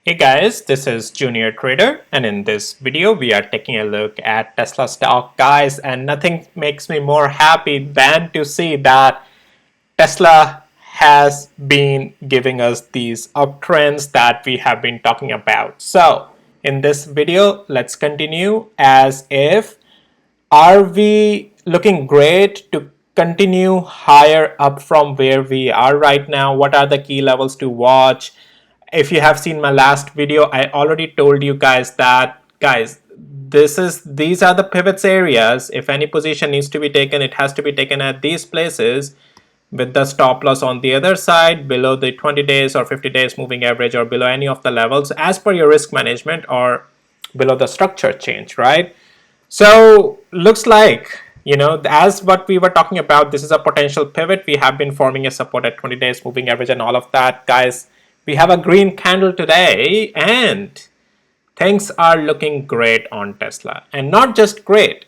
Hey guys, this is Junior Trader, and in this video we are taking a look at Tesla stock, guys, and nothing makes me more happy than to see that Tesla has been giving us these uptrends that we have been talking about. So in this video, let's continue as if, are we looking great to continue higher up from where we are right now? What are the key levels to watch? If you have seen my last video, I already told you guys that, guys, these are the pivots areas. If any position needs to be taken, it has to be taken at these places with the stop loss on the other side below the 20 days or 50 days moving average, or below any of the levels as per your risk management, or below the structure change, right? So looks like, as what we were talking about, this is a potential pivot. We have been forming a support at 20 days moving average and all of that, guys. We have a green candle today, and things are looking great on Tesla. And not just great,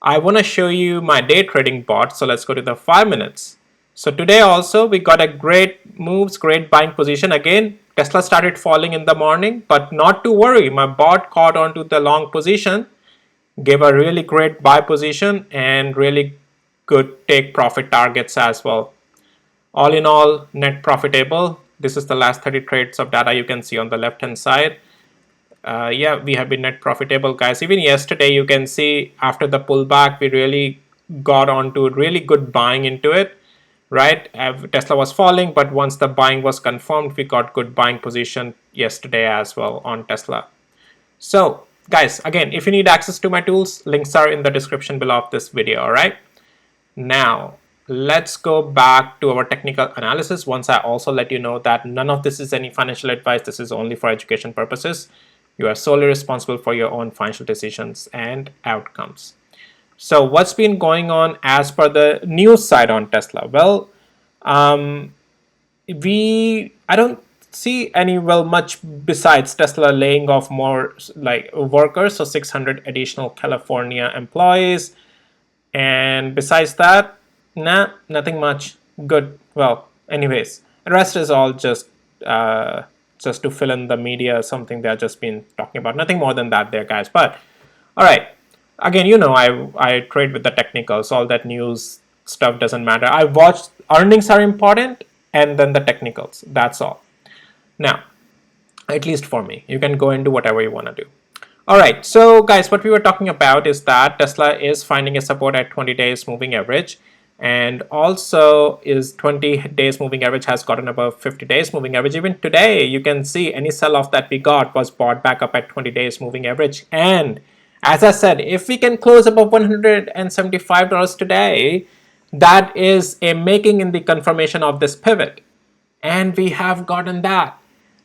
I want to show you my day trading bot. So let's go to the 5 minutes. So today also we got a great moves, great buying position. Again, Tesla started falling in the morning, but not to worry. My bot caught onto the long position, gave a really great buy position, and really good take profit targets as well. All in all, net profitable. This is the last 30 trades of data you can see on the left hand side. Yeah, we have been net profitable, guys. Even yesterday, you can see after the pullback, we really got onto really good buying into it, right? Tesla was falling, but once the buying was confirmed, we got good buying position yesterday as well on Tesla. So guys, again, if you need access to my tools, links are in the description below of this video. All right, now let's go back to our technical analysis. Once I also let you know that none of this is any financial advice. This is only for education purposes. You are solely responsible for your own financial decisions and outcomes. So what's been going on as per the news side on Tesla? Well, I don't see any much besides Tesla laying off more like workers, so 600 additional California employees, and besides that, nothing much good. Well, anyways, the rest is all just to fill in the media, something they've just been talking about. Nothing more than that there, guys. But all right, again, I trade with the technicals. All that news stuff doesn't matter. I watch, earnings are important, and then the technicals. That's all. Now, at least for me, you can go and do whatever you want to do. All right, so guys, what we were talking about is that Tesla is finding a support at 20 days moving average, and also is 20 days moving average has gotten above 50 days moving average. Even today, you can see any sell-off that we got was bought back up at 20 days moving average. And as I said, if we can close above $175 today, that is a making in the confirmation of this pivot. And we have gotten that.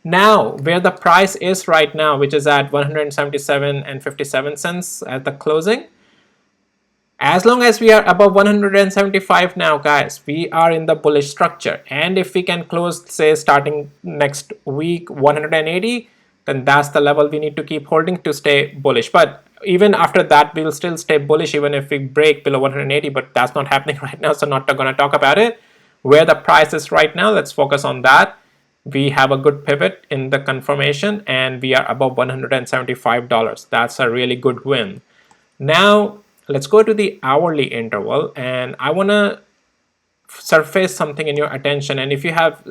Now, where the price is right now, which is at 177.57 cents at the closing, as long as we are above 175 now, guys, we are in the bullish structure. And if we can close, say, starting next week 180, then that's the level we need to keep holding to stay bullish. But even after that, we'll still stay bullish even if we break below 180, but that's not happening right now, so not going to talk about it. Where the price is right now, let's focus on that. We have a good pivot in the confirmation, and we are above $175. That's a really good win. Now, let's go to the hourly interval, and I want to surface something in your attention. And if you have,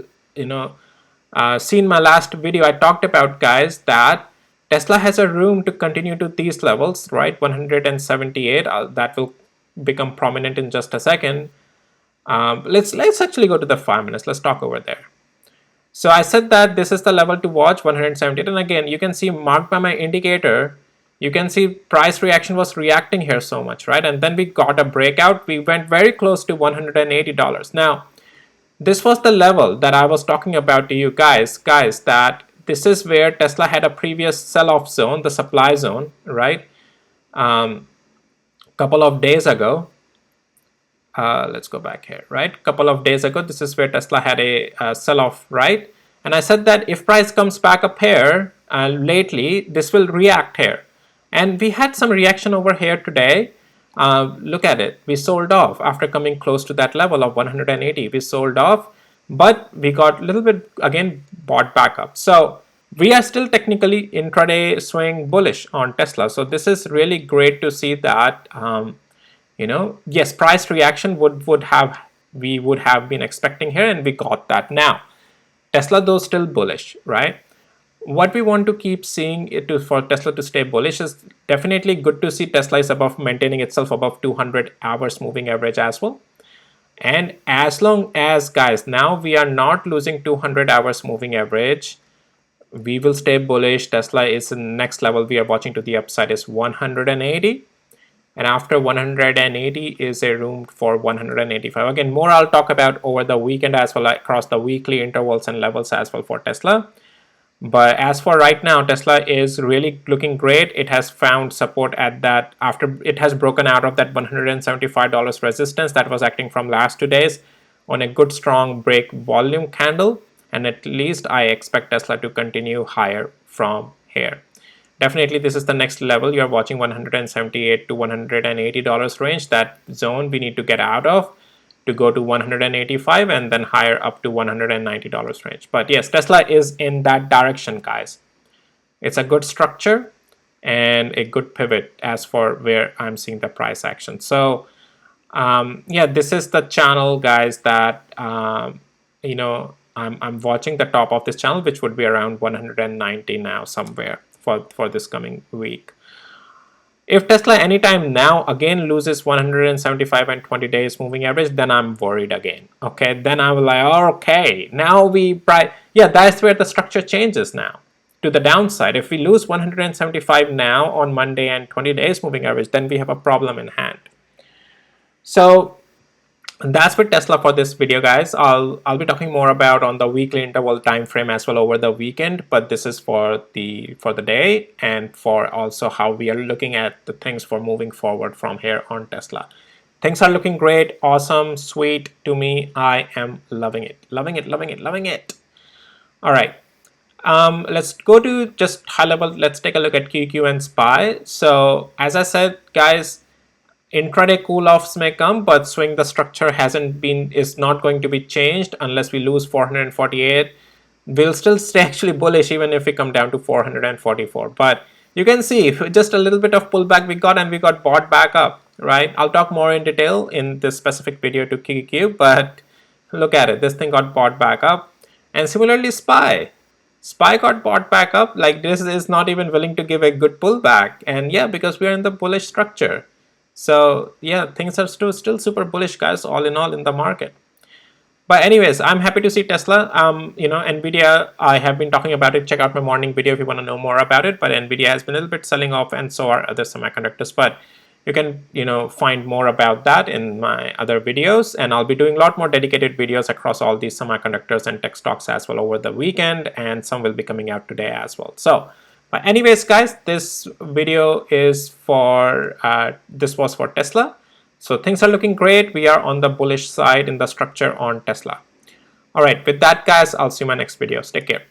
seen my last video, I talked about, guys, that Tesla has a room to continue to these levels, right? 178. That will become prominent in just a second. Let's actually go to the 5 minutes. Let's talk over there. So I said that this is the level to watch, 178, and again, you can see marked by my indicator, you can see price reaction was reacting here so much, right? And then we got a breakout. We went very close to $180. Now, this was the level that I was talking about to you guys, that this is where Tesla had a previous sell-off zone, the supply zone, right? Couple of days ago. Let's go back here, right? Couple of days ago, this is where Tesla had a sell-off, right? And I said that if price comes back up here lately, this will react here. And we had some reaction over here today. Look at it. We sold off after coming close to that level of 180. We sold off, but we got a little bit, again, bought back up. So We are still technically intraday swing bullish on Tesla. So this is really great to see that, yes, price reaction we would have been expecting here, and we got that now. Tesla though still bullish, right? What we want to keep seeing for Tesla to stay bullish is definitely good to see Tesla is above, maintaining itself above 200 hours moving average as well. And as long as, guys, now we are not losing 200 hours moving average, we will stay bullish. Tesla is the next level we are watching to the upside is 180. And after 180 is a room for 185. Again, more I'll talk about over the weekend as well, across the weekly intervals and levels as well for Tesla. But as for right now, Tesla is really looking great. It has found support at that, after it has broken out of that $175 resistance that was acting from last 2 days on a good strong break volume candle. And at least I expect Tesla to continue higher from here. Definitely this is the next level. You're watching 178 to $180 range. That zone we need to get out of to go to 185 and then higher up to $190 range. But yes, Tesla is in that direction, guys. It's a good structure and a good pivot as for where I'm seeing the price action. So yeah, this is the channel, guys, that I'm watching the top of this channel, which would be around 190 now somewhere for this coming week. If Tesla anytime now again loses 175 and 20 days moving average, then I'm worried again. Okay, then I will like, oh, okay, now yeah, that's where the structure changes now to the downside. If we lose 175 now on Monday and 20 days moving average, then we have a problem in hand. So that's with Tesla for this video, guys. I'll be talking more about on the weekly interval time frame as well over the weekend, but this is for the day and for also how we are looking at the things for moving forward from here on Tesla. Things are looking great, awesome, sweet to me. I am loving it, loving it, loving it, loving it. All right. Let's go to just high level. Let's take a look at QQ and SPY. So as I said, guys, intraday cool-offs may come, but swing the structure is not going to be changed unless we lose 448. We'll still stay actually bullish even if we come down to 444. But you can see just a little bit of pullback we got, and we got bought back up, right? I'll talk more in detail in this specific video to QQ, but look at it. This thing got bought back up. And similarly, SPY got bought back up. Like, this is not even willing to give a good pullback. And yeah, because we're in the bullish structure. So yeah, things are still super bullish, guys, all in all in the market. But anyways, I'm happy to see Tesla. Nvidia, I have been talking about it. Check out my morning video if you want to know more about it. But Nvidia has been a little bit selling off, and so are other semiconductors. But you can find more about that in my other videos, and I'll be doing a lot more dedicated videos across all these semiconductors and tech stocks as well over the weekend, and some will be coming out today as well. So but anyways, guys, this video is this was for Tesla. So things are looking great. We are on the bullish side in the structure on Tesla. All right, with that, guys, I'll see you in my next videos. Take care.